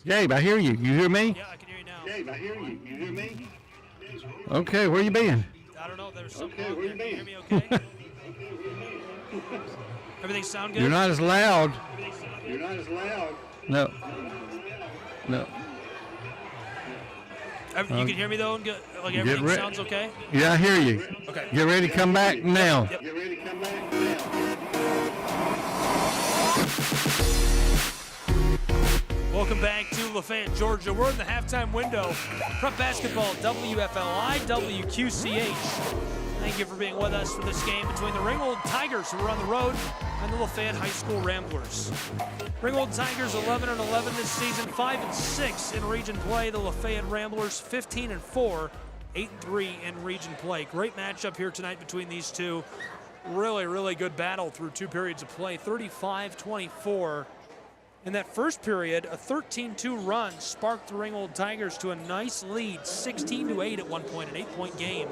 Gabe, I hear you. You hear me? Yeah, I can hear you now. Gabe, I hear you. You hear me? Okay, where you been? I don't know. There's something wrong there. Can you hear me okay? Everything sound good? You're not as loud. You're not as loud. No. No. You can hear me though, and like everything sounds okay? Yeah, I hear you. Okay. Get ready to come back now. Yep. Get ready to come back now. Welcome back to Lafayette, Georgia. We're in the halftime window. Prep basketball, WFLI, WQCH. Thank you for being with us for this game between the Ringgold Tigers, who are on the road, and the Lafayette High School Ramblers. Ringgold Tigers 11-11 this season, 5-6 in region play. The Lafayette Ramblers 15-4, 8-3 in region play. Great matchup here tonight between these two. Really, really good battle through 2 periods of play, 35-24. In that first period, a 13-2 run sparked the Ringgold Tigers to a nice lead, 16-8 at one point, an 8-point game.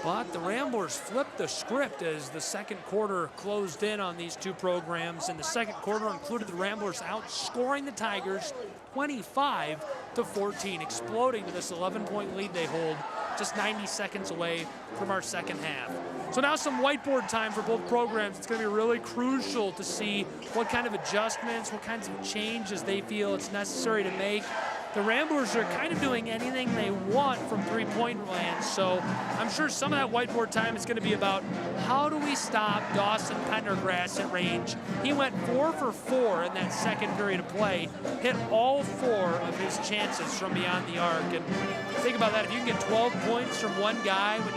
But the Ramblers flipped the script as the second quarter closed in on these two programs, and the second quarter included the Ramblers outscoring the Tigers 25-14, exploding to this 11-point lead they hold just 90 seconds away from our second half. So now some whiteboard time for both programs. It's going to be really crucial to see what kind of adjustments, what kinds of changes they feel it's necessary to make. The Ramblers are kind of doing anything they want from three-point land, so I'm sure some of that whiteboard time is going to be about how do we stop Dawson Pendergrass at range. He went 4 for 4 in that second period of play, hit all 4 of his chances from beyond the arc. And think about that, if you can get 12 points from one guy when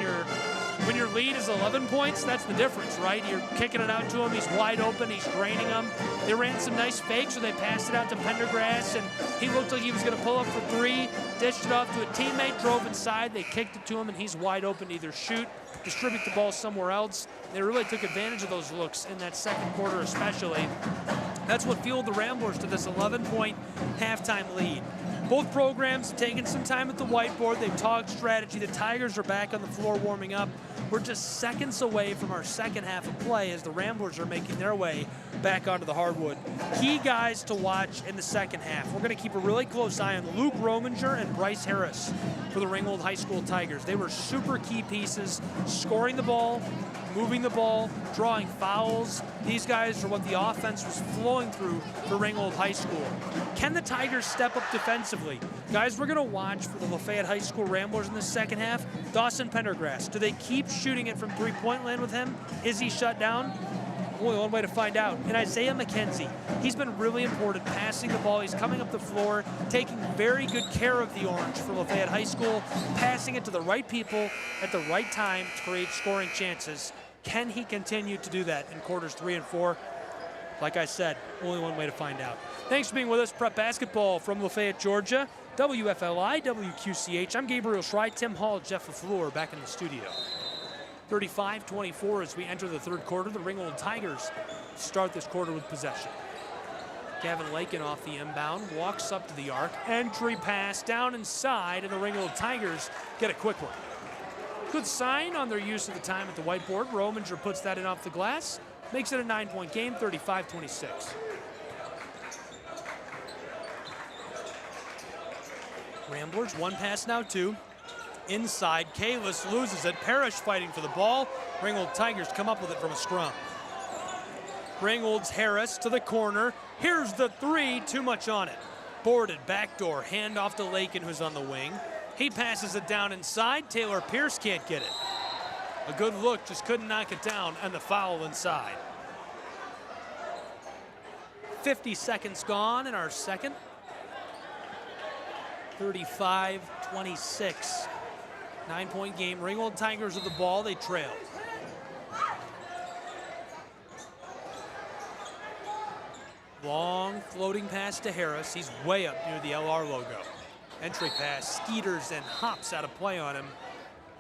your lead is 11 points, that's the difference, right? You're kicking it out to him, he's wide open, he's draining them. They ran some nice fakes where they passed it out to Pendergrass, and he looked like he was going to pull up for 3, dished it off to a teammate, drove inside, they kicked it to him, and he's wide open to either shoot, distribute the ball somewhere else. They really took advantage of those looks in that second quarter especially. That's what fueled the Ramblers to this 11-point halftime lead. Both programs have taken some time at the whiteboard. They've talked strategy. The Tigers are back on the floor warming up. We're just seconds away from our second half of play as the Ramblers are making their way back onto the hardwood. Key guys to watch in the second half. We're going to keep a really close eye on Luke Rominger and Bryce Harris for the Ringgold High School Tigers. They were super key pieces, scoring the ball, moving the ball, drawing fouls. These guys are what the offense was flowing through for Ringgold High School. Can the Tigers step up defensively? Guys, we're going to watch for the Lafayette High School Ramblers in the second half. Dawson Pendergrass, do they keep shooting it from three-point land with him? Is he shut down? Only one way to find out. And Isaiah McKenzie, he's been really important passing the ball. He's coming up the floor, taking very good care of the orange for Lafayette High School, passing it to the right people at the right time to create scoring chances. Can he continue to do that in quarters 3 and 4? Like I said, only one way to find out. Thanks for being with us. Prep basketball from Lafayette, Georgia. WFLI, WQCH. I'm Gabriel Schrei, Tim Hall, Jeff LaFleur back in the studio. 35-24 as we enter the third quarter. The Ringgold Tigers start this quarter with possession. Gavin Lakin off the inbound, walks up to the arc. Entry pass down inside, and the Ringgold Tigers get a quick one. Good sign on their use of the time at the whiteboard. Rominger puts that in off the glass. Makes it a 9-point game, 35-26. Ramblers, one pass now, 2. Inside, Kalis loses it. Parrish fighting for the ball. Ringgold Tigers come up with it from a scrum. Ringgold's Harris to the corner. Here's the 3, too much on it. Boarded, backdoor, hand off to Lakin, who's on the wing. He passes it down inside. Taylor Pierce can't get it. A good look, just couldn't knock it down, and the foul inside. 50 seconds gone in our second. 35-26. 9-point game. Ringgold Tigers with the ball. They trail. Long floating pass to Harris. He's way up near the LR logo. Entry pass, skeeters and hops out of play on him.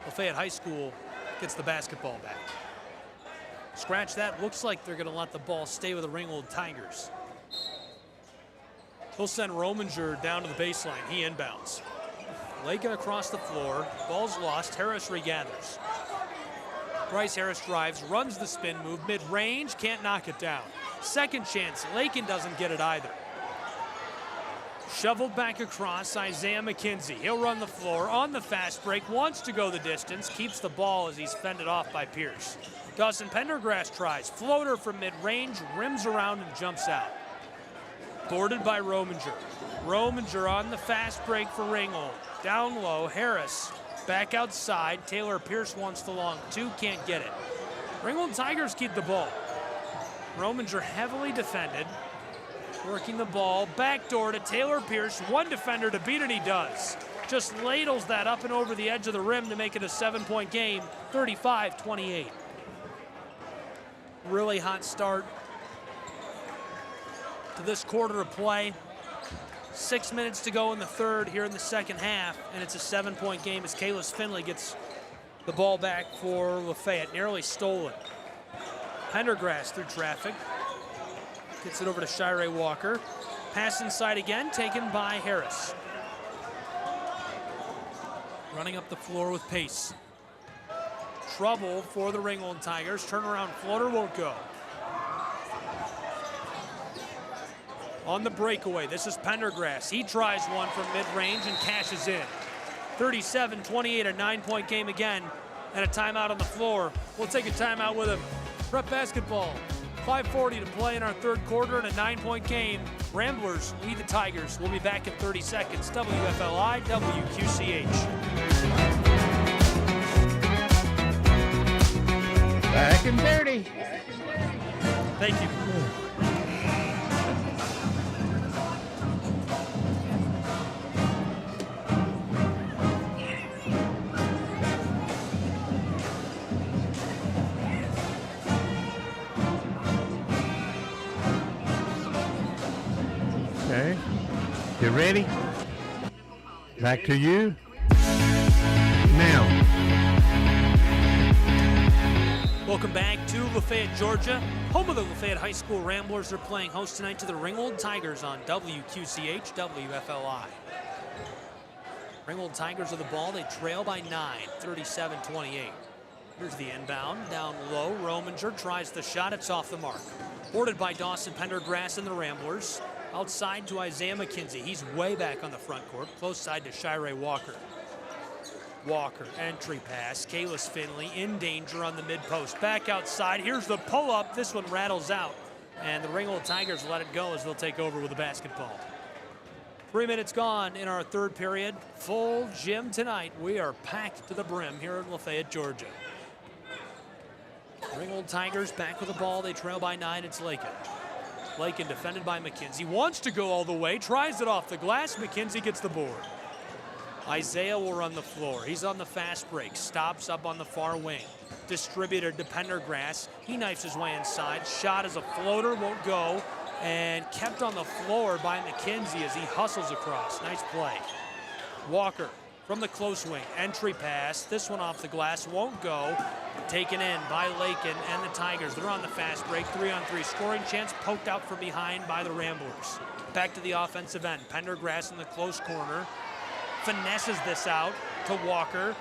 Lafayette High School gets the basketball back. Scratch that. Looks like they're going to let the ball stay with the Ringgold Tigers. They'll send Rominger down to the baseline. He inbounds. Lakin across the floor. Ball's lost. Harris regathers. Bryce Harris drives, runs the spin move, mid-range, can't knock it down. Second chance. Lakin doesn't get it either. Shoveled back across, Isaiah McKenzie. He'll run the floor on the fast break, wants to go the distance, keeps the ball as he's fended off by Pierce. Dawson Pendergrass tries, floater from mid-range, rims around and jumps out. Boarded by Rominger. Rominger on the fast break for Ringgold. Down low, Harris back outside. Taylor Pierce wants the long two, can't get it. Ringgold Tigers keep the ball. Rominger heavily defended. Working the ball, backdoor to Taylor Pierce. One defender to beat, and he does. Just ladles that up and over the edge of the rim to make it a 7-point game, 35-28. Really hot start to this quarter of play. 6 minutes to go in the third here in the second half, and it's a 7-point game as Kalis Finley gets the ball back for Lafayette. Nearly stolen. Pendergrass through traffic. Gets it over to Shirey Walker. Pass inside again, taken by Harris. Running up the floor with pace. Trouble for the Ringgold Tigers. Turnaround floater won't go. On the breakaway, this is Pendergrass. He tries one from mid-range and cashes in. 37-28, a 9-point game again, and a timeout on the floor. We'll take a timeout with him. Prep basketball. 5:40 to play in our third quarter and a 9-point game. Ramblers lead the Tigers. We'll be back in 30 seconds. WFLI, WQCH. Back and dirty. Thank you. Okay. You ready? Back to you. Now. Welcome back to Lafayette, Georgia. Home of the Lafayette High School Ramblers. They're playing host tonight to the Ringgold Tigers on WQCH, WFLI. Ringgold Tigers of the ball. They trail by 9, 37-28. Here's the inbound. Down low, Rominger tries the shot. It's off the mark. Boarded by Dawson Pendergrass and the Ramblers. Outside to Isaiah McKenzie. He's way back on the front court. Close side to Shirey Walker. Walker, entry pass. Kalis Finley in danger on the mid-post. Back outside. Here's the pull-up. This one rattles out. And the Ringgold Tigers let it go as they'll take over with the basketball. 3 minutes gone in our third period. Full gym tonight. We are packed to the brim here in Lafayette, Georgia. Ringgold Tigers back with the ball. They trail by 9. It's Lakin. Lakin defended by McKenzie. Wants to go all the way. Tries it off the glass. McKenzie gets the board. Isaiah will run the floor. He's on the fast break. Stops up on the far wing. Distributed to Pendergrass. He knifes his way inside. Shot as a floater. Won't go. And kept on the floor by McKenzie as he hustles across. Nice play. Walker from the close wing. Entry pass. This one off the glass. Won't go. Taken in by Lakin and the Tigers. They're on the fast break. 3-on-3 scoring chance. Poked out from behind by the Ramblers. Back to the offensive end. Pendergrass in the close corner. Finesses this out to Walker.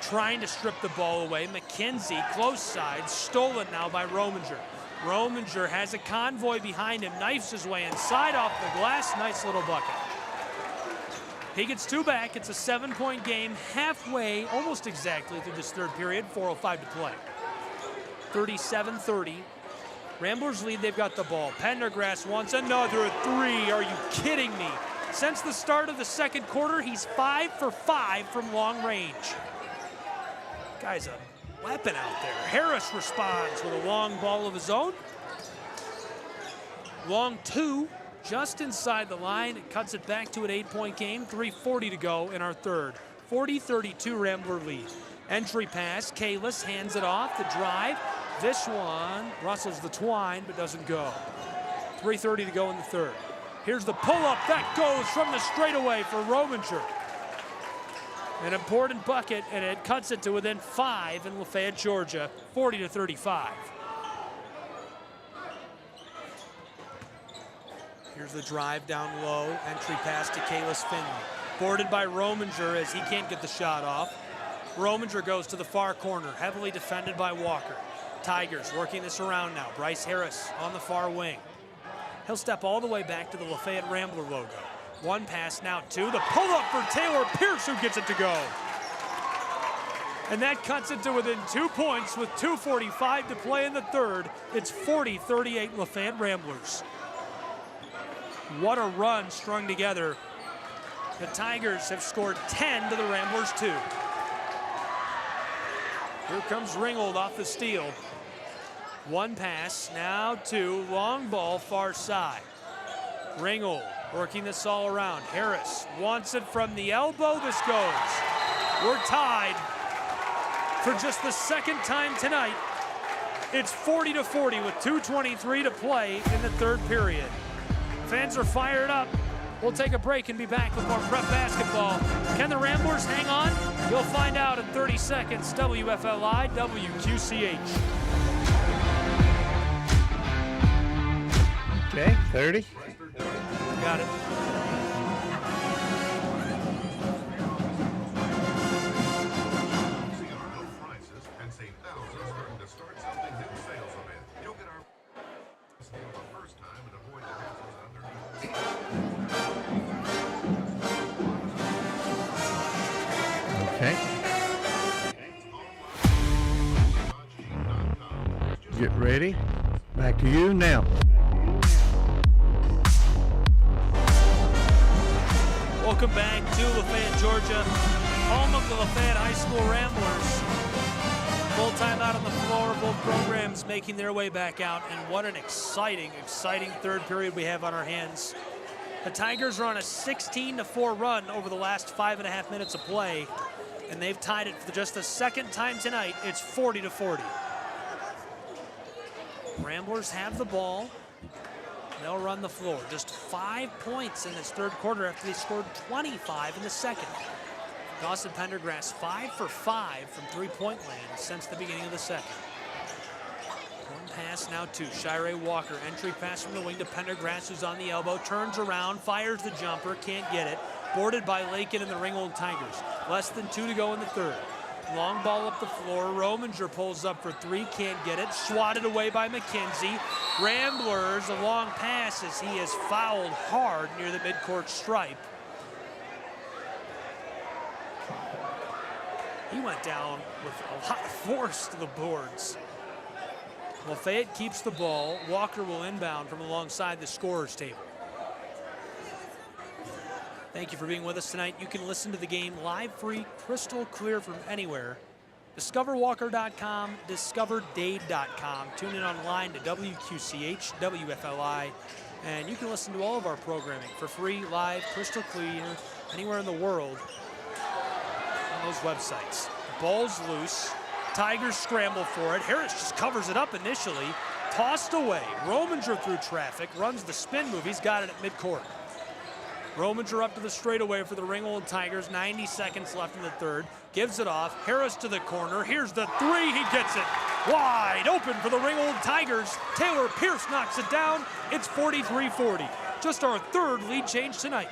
Trying to strip the ball away. McKenzie, close side. Stolen now by Rominger. Rominger has a convoy behind him. Knifes his way inside off the glass. Nice little bucket. He gets two back. It's a 7-point game, halfway, almost exactly through this third period. 4:05 to play. 37-30. Ramblers lead. They've got the ball. Pendergrass wants another three. Are you kidding me? Since the start of the second quarter, he's 5 for 5 from long range. Guy's a weapon out there. Harris responds with a long ball of his own. Long two. Just inside the line, it cuts it back to an 8-point game. 3:40 to go in our third. 40-32 Rambler lead. Entry pass, Kalis hands it off, the drive. This one rustles the twine, but doesn't go. 3:30 to go in the third. Here's the pull-up, that goes from the straightaway for Rominger. An important bucket, and it cuts it to within 5 in Lafayette, Georgia, 40-35. Here's the drive down low. Entry pass to Kalis Finley. Boarded by Rominger as he can't get the shot off. Rominger goes to the far corner, heavily defended by Walker. Tigers working this around now. Bryce Harris on the far wing. He'll step all the way back to the Lafayette Rambler logo. One pass, now two. The pull-up for Taylor Pierce, who gets it to go. And that cuts it to within 2 points with 2:45 to play in the third. It's 40-38 Lafayette Ramblers. What a run strung together. The Tigers have scored 10 to the Ramblers 2. Here comes Ringgold off the steal. One pass, now two. Long ball, far side. Ringgold working this all around. Harris wants it from the elbow. This goes. We're tied for just the second time tonight. It's 40-40 with 2:23 to play in the third period. Fans are fired up. We'll take a break and be back with more prep basketball. Can the Ramblers hang on? You'll find out in 30 seconds. WFLI, WQCH. Okay, 30. Got it. Okay. Get ready. Back to you now. Welcome back to Lafayette, Georgia, home of the Lafayette High School Ramblers. Full time out on the floor, both programs making their way back out, and what an exciting third period we have on our hands. The Tigers are on a 16-4 run over the last 5.5 minutes of play, and they've tied it for just the second time tonight. It's 40-40. Ramblers have the ball. They'll run the floor. Just 5 points in this third quarter after they scored 25 in the second. Dawson Pendergrass 5 for 5 from three-point land since the beginning of the second. One pass, now two. Shirey Walker, entry pass from the wing to Pendergrass, who's on the elbow, turns around, fires the jumper, can't get it. Boarded by Lakin and the Ringgold Tigers. Less than 2 to go in the third. Long ball up the floor. Rominger pulls up for three, can't get it. Swatted away by McKenzie. Ramblers, a long pass as he is fouled hard near the midcourt stripe. He went down with a lot of force to the boards. Lafayette keeps the ball. Walker will inbound from alongside the scorer's table. Thank you for being with us tonight. You can listen to the game live, free, crystal clear from anywhere. DiscoverWalker.com, DiscoverDade.com. Tune in online to WQCH, WFLI, and you can listen to all of our programming for free, live, crystal clear, anywhere in the world on those websites. Ball's loose. Tigers scramble for it. Harris just covers it up initially. Tossed away. Rominger through traffic, runs the spin move. He's got it at midcourt. Rominger up to the straightaway for the Ringgold Tigers. 90 seconds left in the third. Gives it off. Harris to the corner. Here's the three. He gets it. Wide open for the Ringgold Tigers. Taylor Pierce knocks it down. It's 43-40. Just our third lead change tonight.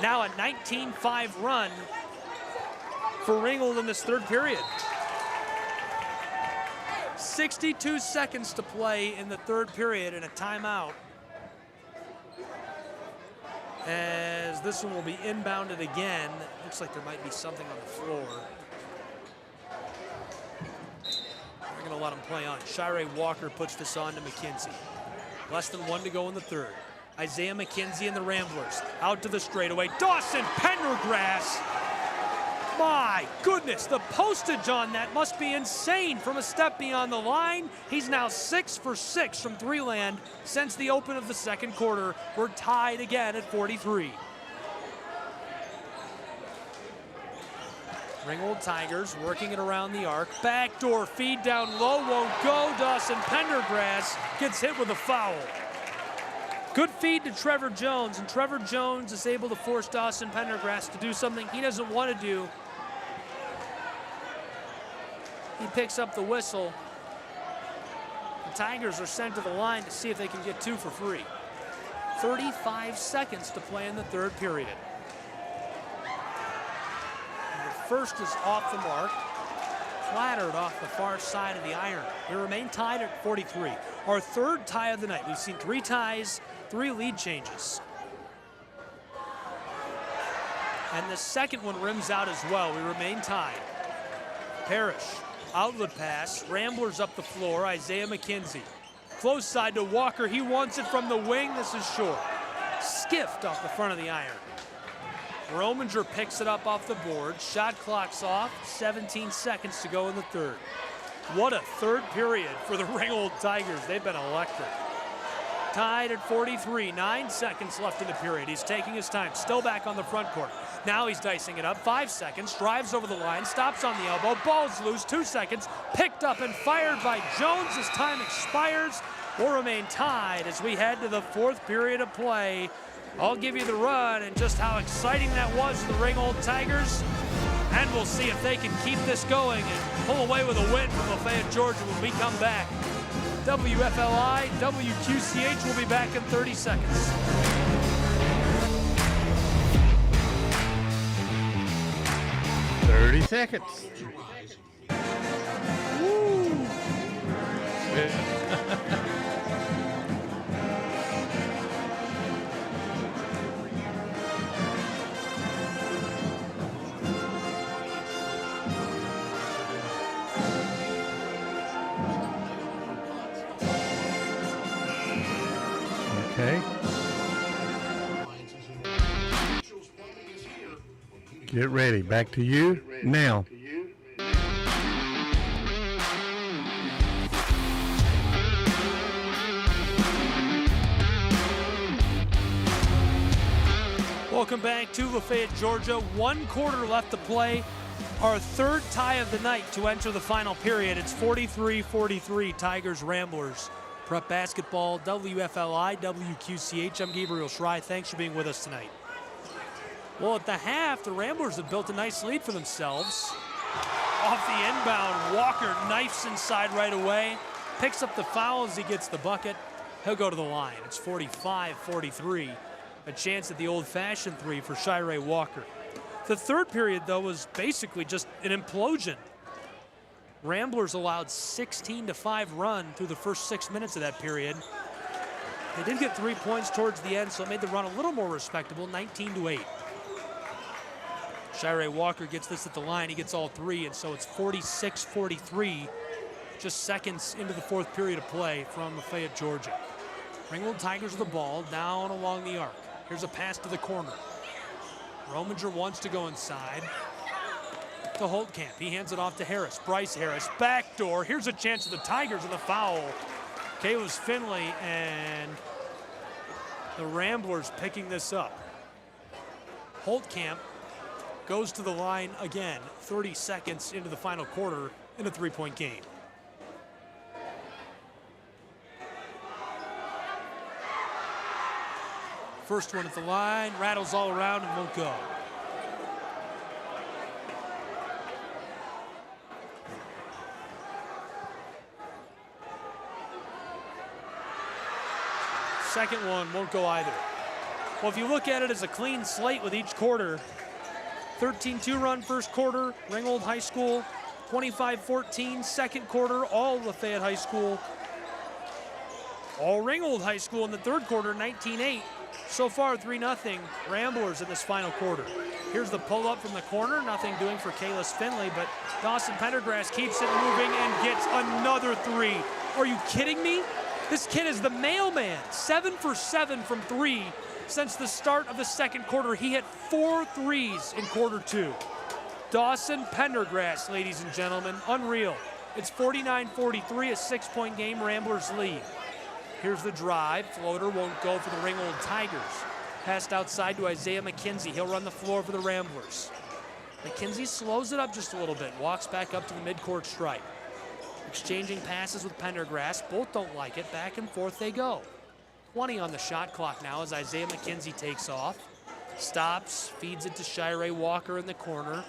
Now a 19-5 run for Ringgold in this third period. 62 seconds to play in the third period and a timeout. As this one will be inbounded again. Looks like there might be something on the floor. They're going to let him play on. Shirey Walker puts this on to McKenzie. Less than 1 to go in the third. Isaiah McKenzie and the Ramblers out to the straightaway. Dawson Pendergrass. My goodness, the postage on that must be insane from a step beyond the line. He's now 6 for 6 from three land since the open of the second quarter. We're tied again at 43. Ringgold Tigers working it around the arc. Backdoor feed down low, won't go. Dawson Pendergrass gets hit with a foul. Good feed to Trevor Jones, and Trevor Jones is able to force Dawson Pendergrass to do something he doesn't want to do. He picks up the whistle. The Tigers are sent to the line to see if they can get two for free. 35 seconds to play in the third period. And the first is off the mark. clattered off the far side of the iron. We remain tied at 43. Our third tie of the night. We've seen 3 ties, 3 lead changes. And the second one rims out as well. We remain tied. Parrish, outlet pass, Ramblers up the floor, Isaiah McKenzie. Close side to Walker, he wants it from the wing, this is short. Skiffed off the front of the iron. Rominger picks it up off the board, shot clock's off, 17 seconds to go in the third. What a third period for the Ringgold Tigers, they've been electric. Tied at 43, 9 seconds left in the period. He's taking his time, still back on the front court. Now he's dicing it up, 5 seconds, drives over the line, stops on the elbow, ball's loose, 2 seconds, picked up and fired by Jones as time expires. We'll remain tied as we head to the fourth period of play. I'll give you the run and just how exciting that was for the Ringgold Tigers. And we'll see if they can keep this going and pull away with a win from Lafayette, Georgia when we come back. WFLI, WQCH will be back in 30 seconds. Seconds. Woo. Okay. Get ready. Back to you now. Welcome back to Lafayette, Georgia. 1 quarter left to play. Our third tie of the night to enter the final period. It's 43-43, Tigers Ramblers. Prep Basketball, WFLI, WQCH. I'm Gabriel Schrei. Thanks for being with us tonight. Well, at the half, the Ramblers have built a nice lead for themselves. Off the inbound, Walker knifes inside right away. Picks up the foul as he gets the bucket. He'll go to the line. It's 45-43. A chance at the old-fashioned 3 for Shirey Walker. The third period, though, was basically just an implosion. Ramblers allowed 16-5 run through the first 6 minutes of that period. They did get 3 points towards the end, so it made the run a little more respectable, 19-8. Shirey Walker gets this at the line. He gets all 3, and so it's 46-43, just seconds into the fourth period of play from Lafayette, Georgia. Ringgold Tigers with the ball down along the arc. Here's a pass to the corner. Rominger wants to go inside to Holtkamp. He hands it off to Harris. Bryce Harris, backdoor. Here's a chance of the Tigers and the foul. Kalis Finley and the Ramblers picking this up. Holtkamp goes to the line again, 30 seconds into the final quarter in a 3-point game. First one at the line, rattles all around and won't go. Second one won't go either. Well, if you look at it as a clean slate with each quarter, 13-2 run first quarter, Ringgold High School, 25-14 second quarter, all Lafayette High School, all Ringgold High School in the third quarter, 19-8. So far, 3-0 Ramblers in this final quarter. Here's the pull-up from the corner. Nothing doing for Kalis Finley, but Dawson Pendergrass keeps it moving and gets another 3. Are you kidding me? This kid is the mailman. 7 for 7 from 3 since the start of the second quarter. He hit 4 threes in quarter 2. Dawson Pendergrass, ladies and gentlemen, unreal. It's 49-43, a 6-point game, Ramblers lead. Here's the drive. Floater won't go for the Ringgold Tigers. Passed outside to Isaiah McKenzie. He'll run the floor for the Ramblers. McKenzie slows it up just a little bit. Walks back up to the midcourt stripe. Exchanging passes with Pendergrass. Both don't like it. Back and forth they go. 20 on the shot clock now as Isaiah McKenzie takes off. Stops. Feeds it to Shirey Walker in the corner.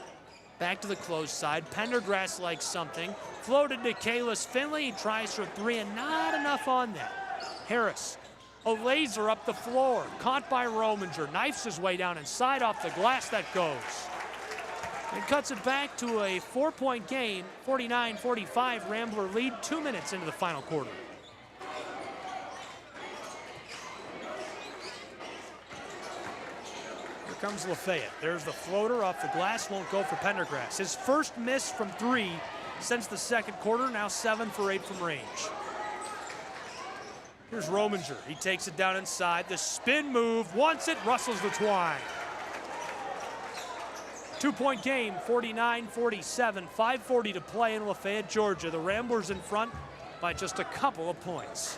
Back to the close side. Pendergrass likes something. Floated to Kalis Finley. He tries for 3 and not enough on that. Harris, a laser up the floor, caught by Rominger, knifes his way down inside off the glass, that goes. It cuts it back to a 4-point game, 49-45 Rambler lead, 2 minutes into the final quarter. Here comes Lafayette. There's the floater off the glass, won't go for Pendergrass. His first miss from 3 since the second quarter, now 7 for 8 from range. Here's Rominger. He takes it down inside. The spin move, wants it, rustles the twine. 2-point game, 49-47, 5:40 to play in Lafayette, Georgia. The Ramblers in front by just a couple of points.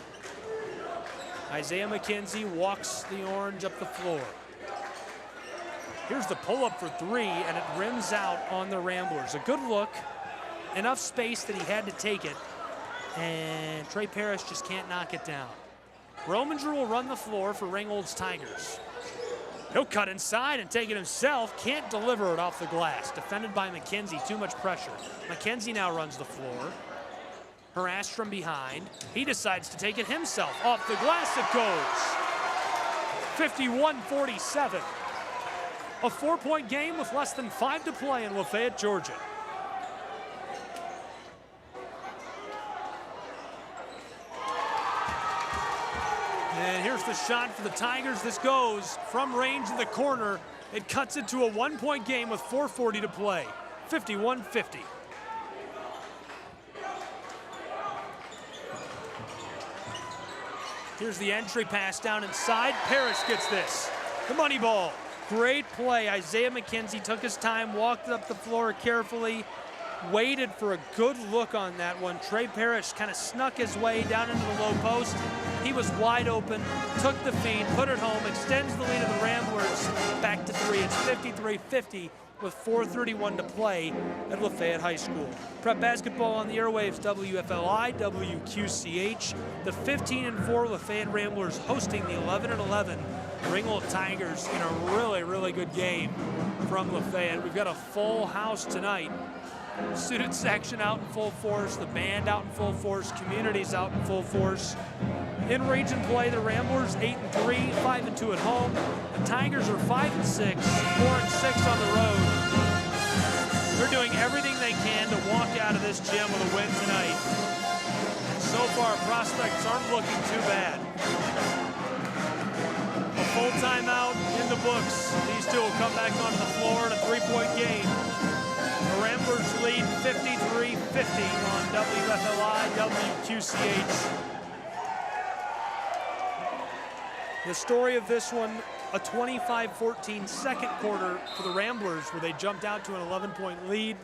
Isaiah McKenzie walks the orange up the floor. Here's the pull-up for 3, and it rims out on the Ramblers. A good look, enough space that he had to take it, and Trey Parrish just can't knock it down. Rominger will run the floor for Ringgold's Tigers. He'll cut inside and take it himself. Can't deliver it off the glass. Defended by McKenzie, too much pressure. McKenzie now runs the floor. Harassed from behind. He decides to take it himself. Off the glass it goes. 51-47. A 4-point game with less than 5 to play in Lafayette, Georgia. And here's the shot for the Tigers. This goes from range in the corner. It cuts it to a 1-point game with 4:40 to play. 51-50. Here's the entry pass down inside. Parrish gets this. The money ball. Great play. Isaiah McKenzie took his time, walked up the floor carefully, waited for a good look on that one. Trey Parrish kind of snuck his way down into the low post. He was wide open, took the feed, put it home, extends the lead of the Ramblers back to 3. It's 53-50 with 4:31 to play at Lafayette High School. Prep basketball on the airwaves, WFLI, WQCH. The 15-4 Lafayette Ramblers hosting the 11-11 Ringgold Tigers in a really, really good game from Lafayette. We've got a full house tonight. Student section out in full force, the band out in full force, community's out in full force. In region play, the Ramblers 8-3, 5-2 at home. The Tigers are 5-6, 4-6 on the road. They're doing everything they can to walk out of this gym with a win tonight. So far, prospects aren't looking too bad. A full timeout in the books. These two will come back onto the floor in a 3-point game. The Ramblers lead 53-50 on WFLI, WQCH. The story of this one, a 25-14 second quarter for the Ramblers where they jumped out to an 11-point lead.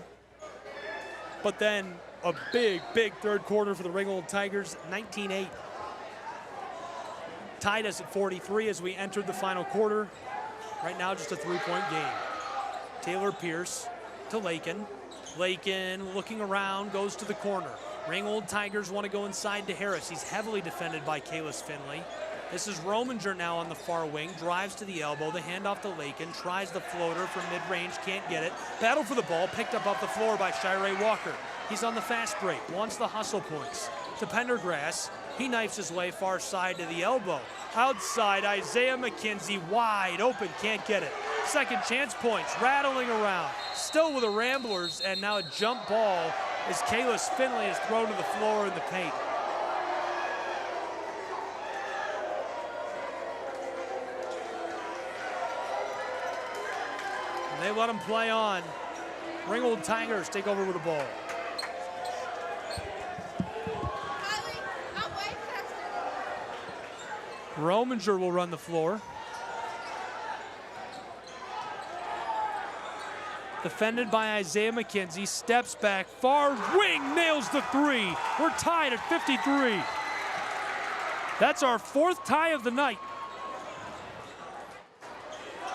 But then a big, big third quarter for the Ringgold Tigers, 19-8. Tied us at 43 as we entered the final quarter. Right now just a 3-point game. Taylor Pierce to Lakin. Lakin looking around, goes to the corner. Ringgold Tigers want to go inside to Harris. He's heavily defended by Kalis Finley. This is Rominger now on the far wing, drives to the elbow, the handoff to Lakin, tries the floater from mid-range, can't get it. Battle for the ball, picked up off the floor by Shirey Walker. He's on the fast break, wants the hustle points. To Pendergrass, he knifes his way far side to the elbow. Outside, Isaiah McKenzie wide open, can't get it. Second chance points, rattling around. Still with the Ramblers, and now a jump ball as Kalis Finley is thrown to the floor in the paint. They let him play on. Ringgold Tigers take over with the ball. Rominger will run the floor. Defended by Isaiah McKenzie, steps back, far wing, nails the 3. We're tied at 53. That's our 4th tie of the night.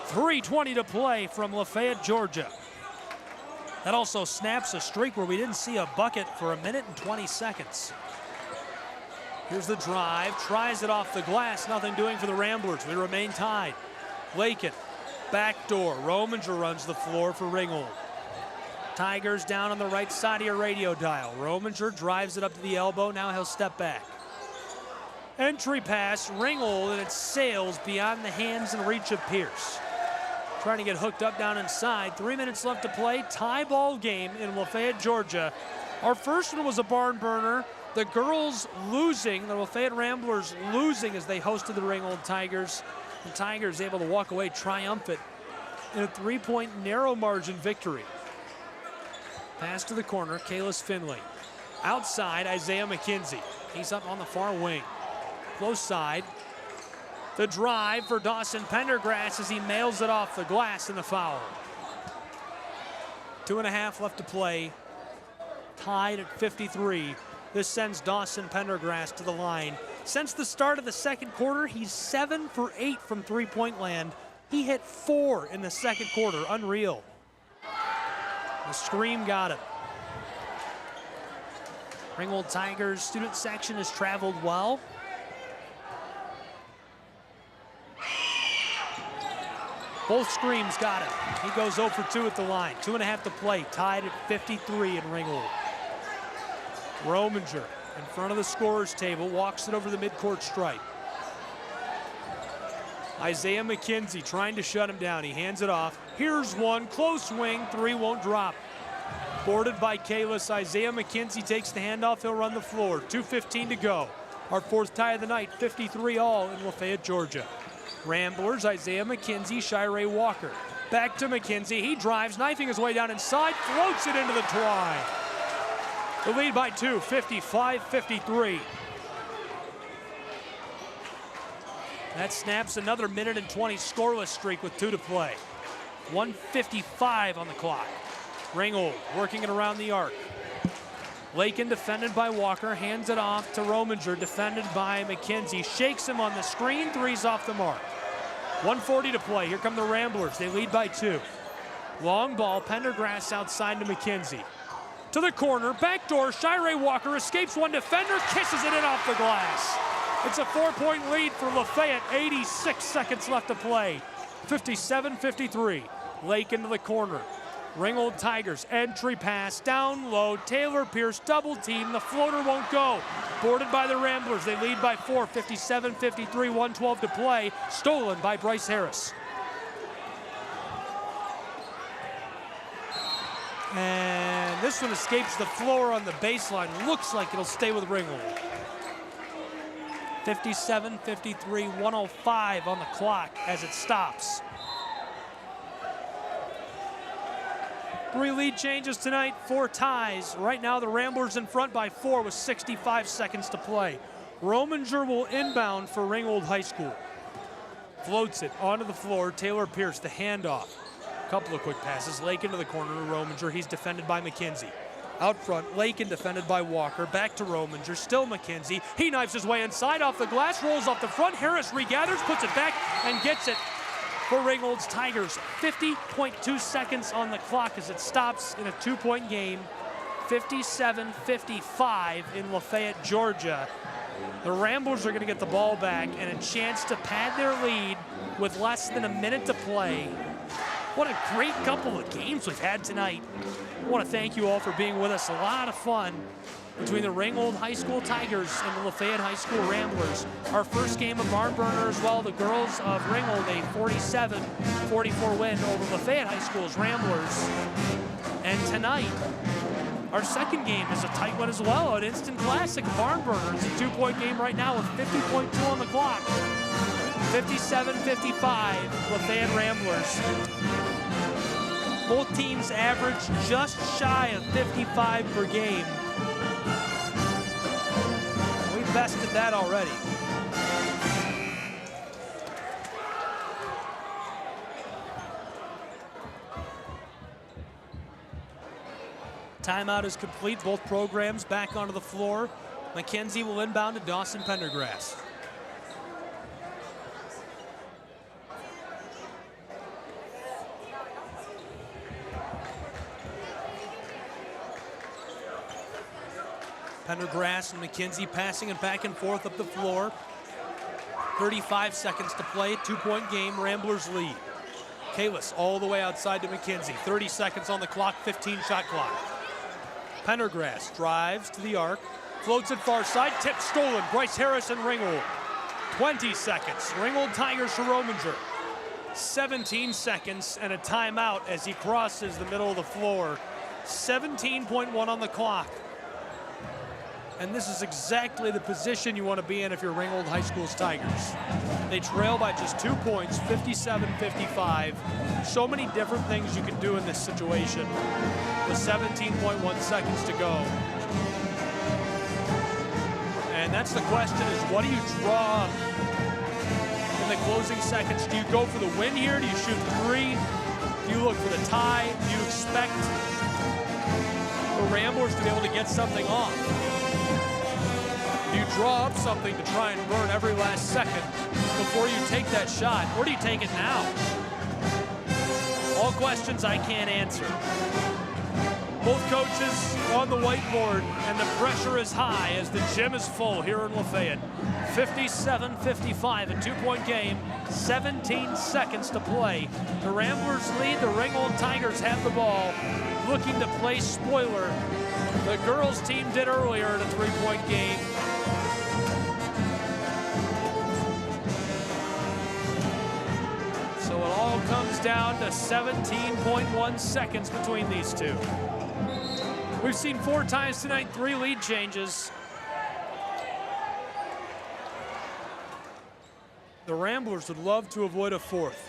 3:20 to play from Lafayette, Georgia. That also snaps a streak where we didn't see a bucket for 1 minute and 20 seconds. Here's the drive, tries it off the glass, nothing doing for the Ramblers. We remain tied. Lakin, backdoor, Rominger runs the floor for Ringgold. Tigers down on the right side of your radio dial. Rominger drives it up to the elbow, now he'll step back. Entry pass, Ringgold, and it sails beyond the hands and reach of Pierce. trying to get hooked up down inside. 3 minutes left to play. Tie ball game in Lafayette, Georgia. Our first one was a barn burner. The girls losing, the Lafayette Ramblers losing as they hosted the Ringgold Tigers. The Tigers able to walk away triumphant in a 3-point narrow margin victory. Pass to the corner, Kalis Finley. Outside, Isaiah McKenzie. He's up on the far wing. Close side. The drive for Dawson Pendergrass as he mails it off the glass in the foul. 2.5 left to play. Tied at 53. This sends Dawson Pendergrass to the line. Since the start of the second quarter, he's 7 for 8 from three-point land. He hit 4 in the second quarter. Unreal. The scream got him. Ringgold Tigers student section has traveled well. Both screams got him. He goes 0 for 2 at the line. 2.5 to play, tied at 53 in Ringgold. Rominger in front of the scorer's table, walks it over the midcourt stripe. Isaiah McKenzie trying to shut him down. He hands it off. Here's one, close wing, 3 won't drop. Boarded by Kalis. Isaiah McKenzie takes the handoff. He'll run the floor. 2:15 to go. Our 4th tie of the night, 53 all in Lafayette, Georgia. Ramblers, Isaiah McKenzie, Shirey Walker. Back to McKenzie. He drives, knifing his way down inside, floats it into the twine. The lead by 2, 55-53. That snaps another minute and 20 scoreless streak with 2 to play. 1:55 on the clock. Ringgold working it around the arc. Lakin defended by Walker, hands it off to Rominger, defended by McKenzie. Shakes him on the screen, 3's off the mark. 1:40 to play, here come the Ramblers, they lead by 2. Long ball, Pendergrass outside to McKenzie. To the corner, backdoor, Shirey Walker escapes one defender, kisses it in off the glass. It's a 4-point lead for Lafayette, 86 seconds left to play. 57-53, Lakin to the corner. Ringgold Tigers, entry pass, down low, Taylor Pierce, double team, the floater won't go. Boarded by the Ramblers, they lead by 4, 57-53, 1:12 to play, stolen by Bryce Harris. And this one escapes the floor on the baseline, looks like it'll stay with Ringgold. 57-53, 1:05 on the clock as it stops. 3 lead changes tonight, 4 ties. Right now the Ramblers in front by 4 with 65 seconds to play. Rominger will inbound for Ringgold High School. Floats it onto the floor, Taylor Pierce, the handoff. Couple of quick passes, Lakin to the corner to Rominger, he's defended by McKenzie. Out front, Lakin defended by Walker, back to Rominger, still McKenzie. He knifes his way inside off the glass, rolls off the front, Harris regathers, puts it back, and gets it for Ringgold's Tigers. 50.2 seconds on the clock as it stops in a 2-point game. 57-55 in Lafayette, Georgia. The Ramblers are going to get the ball back and a chance to pad their lead with less than a minute to play. What a great couple of games we've had tonight. I want to thank you all for being with us. A lot of fun between the Ringgold High School Tigers and the Lafayette High School Ramblers. Our first game of barn burner as well. The girls of Ringgold, a 47-44 win over Lafayette High School's Ramblers. And tonight, our second game is a tight one as well, an instant classic barn burner. It's a 2-point game right now with 50.2 on the clock. 57-55, Lafayette Ramblers. Both teams average just shy of 55 per game. We've bested that already. Timeout is complete. Both programs back onto the floor. McKenzie will inbound to Dawson Pendergrass. Pendergrass and McKenzie passing it back and forth up the floor. 35 seconds to play, 2-point game, Ramblers lead. Kalis all the way outside to McKenzie. 30 seconds on the clock, 15-shot clock. Pendergrass drives to the arc, floats it far side, tip stolen. Bryce Harris and Ringgold. 20 seconds. Ringgold Tigers to Rominger. 17 seconds and a timeout as he crosses the middle of the floor. 17.1 on the clock. And this is exactly the position you want to be in if you're Ringgold High School's Tigers. They trail by just 2 points, 57-55. So many different things you can do in this situation with 17.1 seconds to go. And that's the question, is what do you draw up in the closing seconds? Do you go for the win here? Do you shoot three? Do you look for the tie? Do you expect the Ramblers to be able to get something off? Do you draw up something to try and burn every last second before you take that shot? Or do you take it now? All questions I can't answer. Both coaches on the whiteboard, and the pressure is high as the gym is full here in Lafayette. 57-55, a 2-point game, 17 seconds to play. The Ramblers lead, the Ringgold Tigers have the ball, looking to play spoiler. The girls team did earlier in a 3-point game. So it all comes down to 17.1 seconds between these two. We've seen 4 times tonight, 3 lead changes. The Ramblers would love to avoid a 4th.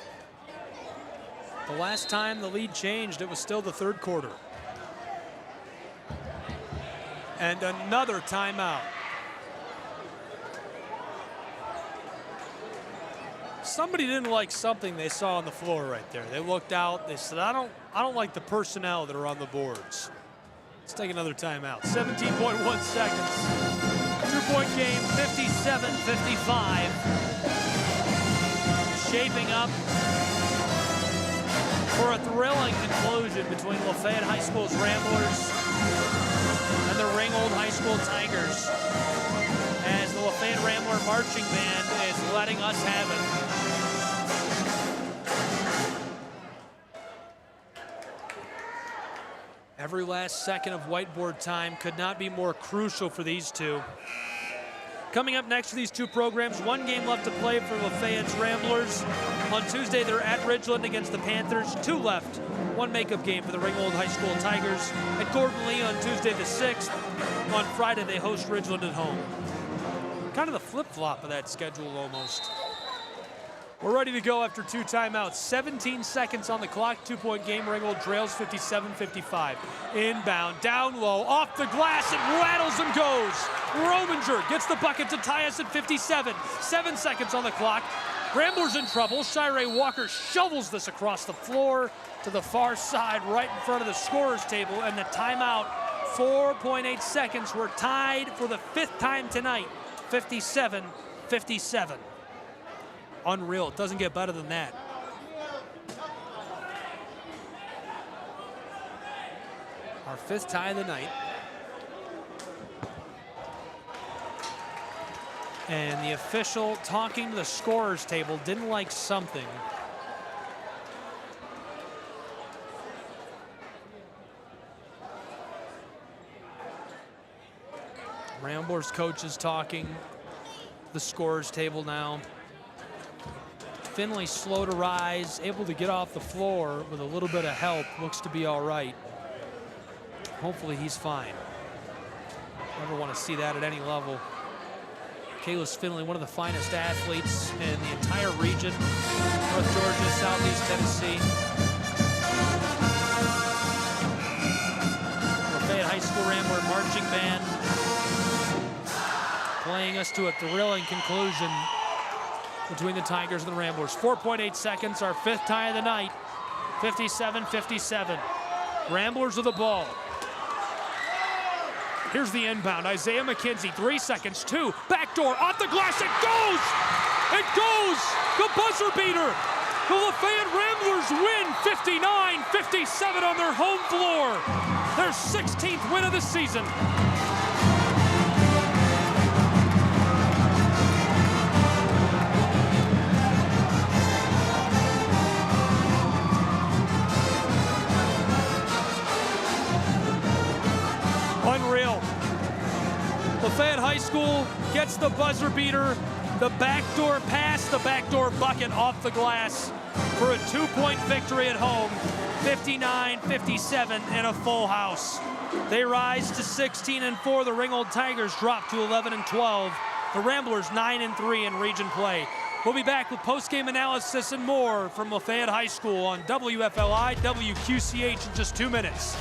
The last time the lead changed, it was still the 3rd quarter. And another timeout. Somebody didn't like something they saw on the floor right there. They looked out, they said, I don't like the personnel that are on the boards. Let's take another timeout. 17.1 seconds. 2-point game, 57-55. Shaping up for a thrilling conclusion between Lafayette High School's Ramblers and the Ringgold High School Tigers, as the Lafayette Rambler Marching Band is letting us have it. Every last second of whiteboard time could not be more crucial for these two. Coming up next for these two programs, 1 game left to play for Lafayette's Ramblers. On Tuesday, they're at Ridgeland against the Panthers. 2 left, 1 makeup game for the Ringgold High School Tigers at Gordon Lee on Tuesday the 6th. On Friday, they host Ridgeland at home. Kind of the flip-flop of that schedule almost. We're ready to go after 2 timeouts. 17 seconds on the clock, 2-point game. Ringgold trails 57-55. Inbound, down low, off the glass, it rattles and goes. Rominger gets the bucket to tie us at 57. 7 seconds on the clock. Ramblers in trouble. Shirey Walker shovels this across the floor to the far side, right in front of the scorer's table, and the timeout. 4.8 seconds. We're tied for the 5th time tonight. 57-57. Unreal. It doesn't get better than that. Our 5th tie of the night. And the official talking to the scorer's table didn't like something. Ramblers coaches talking to the scorer's table now. Finley slow to rise, able to get off the floor with a little bit of help. Looks to be all right. Hopefully he's fine. Never want to see that at any level. Kalis Finley, one of the finest athletes in the entire region. North Georgia, Southeast Tennessee. Lafayette High School Rambler Marching Band playing us to a thrilling conclusion between the Tigers and the Ramblers. 4.8 seconds, our 5th tie of the night. 57-57. Ramblers with the ball. Here's the inbound. Isaiah McKenzie, 3 seconds, 2, backdoor, off the glass, it goes! It goes! The buzzer beater! The Lafayette Ramblers win 59-57 on their home floor. Their 16th win of the season. Unreal. Lafayette High School gets the buzzer beater, the backdoor pass, the backdoor bucket off the glass. for a 2-point victory at home, 59-57 in a full house. They rise to 16-4. The Ringgold Tigers drop to 11-12. The Ramblers 9-3 in region play. We'll be back with post-game analysis and more from Lafayette High School on WFLI, WQCH in just 2 minutes.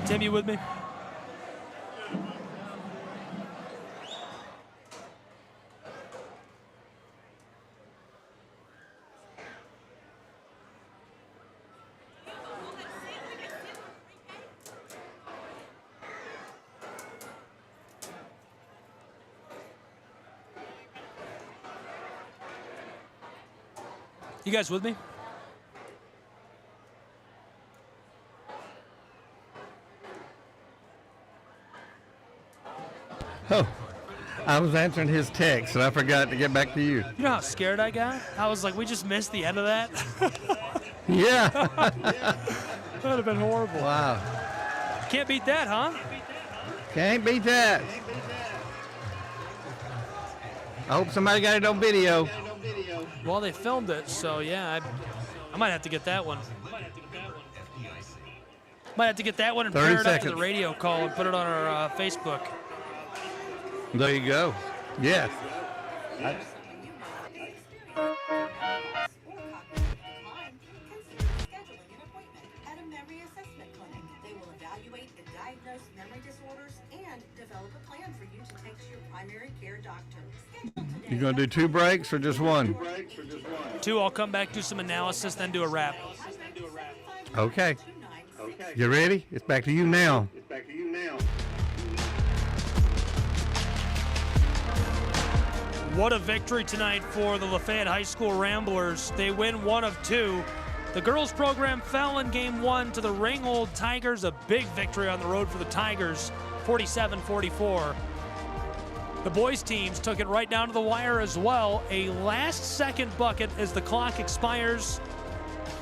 Tim, you with me? You guys with me? Oh, I was answering his text, and I forgot to get back to you. You know how scared I got? I was like, we just missed the end of that. Yeah. That would have been horrible. Wow. Can't beat that, huh? Can't beat that. I hope somebody got it on video. Well, they filmed it, so yeah, I might have to get that one. Might have to get that one and 30 pair it up to seconds. the radio call and put it on our Facebook. There you go. Yes. You going to do 2 breaks or just 1? 2, I'll come back, do some analysis, then do a wrap. Okay. You ready? It's back to you now. What a victory tonight for the Lafayette High School Ramblers. They win 1 of 2. The girls program fell in game 1 to the Ringgold Tigers. A big victory on the road for the Tigers, 47-44. The boys teams took it right down to the wire as well. A last-second bucket as the clock expires.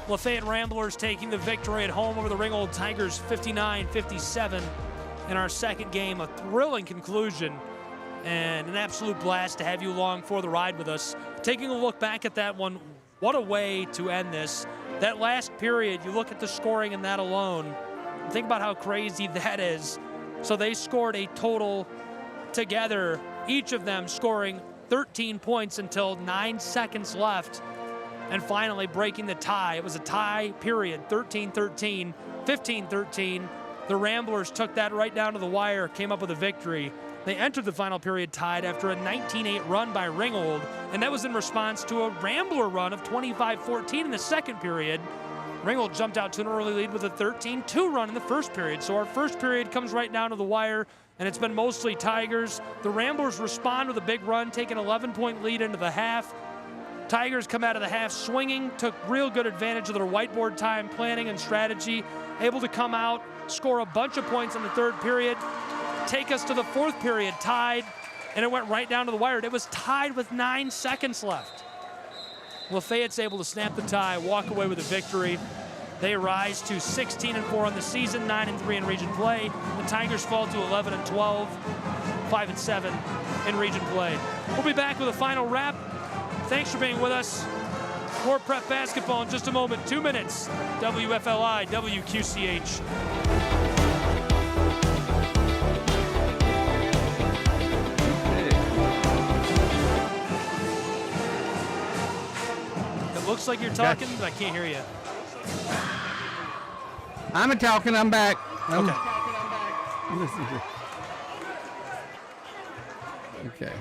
Lafayette Ramblers taking the victory at home over the Ringgold Tigers, 59-57 in our second game. A thrilling conclusion and an absolute blast to have you along for the ride with us. Taking a look back at that one, what a way to end this. That last period, you look at the scoring in that alone, think about how crazy that is. So they scored a total together, each of them scoring 13 points until 9 seconds left, and finally breaking the tie. It was a tie period, 13-13, 15-13. The Ramblers took that right down to the wire, came up with a victory. They entered the final period tied after a 19-8 run by Ringgold, and that was in response to a Rambler run of 25-14 in the second period. Ringgold jumped out to an early lead with a 13-2 run in the first period. So our first period comes right down to the wire, and it's been mostly Tigers. The Ramblers respond with a big run, take an 11-point lead into the half. Tigers come out of the half swinging, took real good advantage of their whiteboard time, planning, and strategy, able to come out, score a bunch of points in the third period, take us to the fourth period tied, and it went right down to the wire. It was tied with 9 seconds left. Lafayette's able to snap the tie, walk away with a victory. They rise to 16-4 on the season, 9-3 in region play. The Tigers fall to 11-12, 5-7 in region play. We'll be back with a final wrap. Thanks for being with us. More prep basketball in just a moment. 2 minutes. WFLI, WQCH. It looks like you're talking, but I can't hear you. I'm talking. I'm back. Okay. Listen to. Okay.